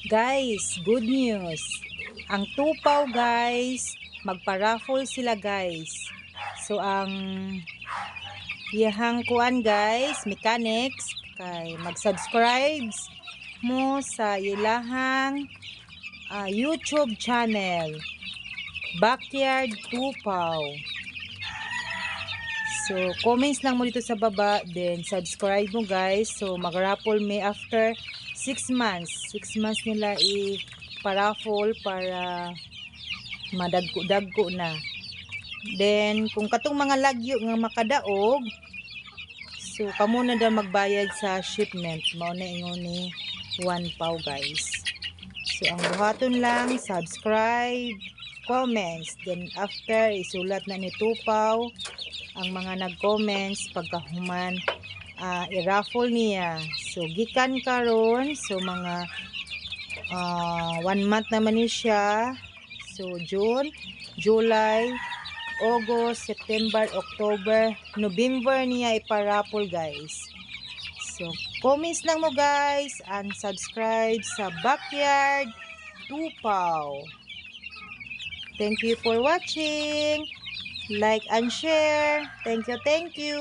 Guys, good news. Ang tupaw guys, magpa-raffle sila guys. So ang iyahang kuan guys, mechanics, kay mag-subscribe mo sa ilahang YouTube channel, Backyard Tupaw. So comments lang mo dito sa baba, then subscribe mo guys. So mag-raffle may after 6 months. 6 months nila i-paraffle para madagko-dagko na. Then, kung katong mga lagyo nga makadaog, so kamo na daw magbayad sa shipment. Mao na ingon ni 1 paw guys. So, ang buhaton lang, subscribe, comments. Then, after, isulat na ni 2 paw ang mga nag-comments pagkahuman i-raffle niya. So gikan karon, so mga 1 month naman ni siya. So June, July, August, September, October, November niya iparaffle guys. So comments lang mo guys and subscribe sa Backyard Tupaw. Thank you for watching. Like and share. Thank you, thank you.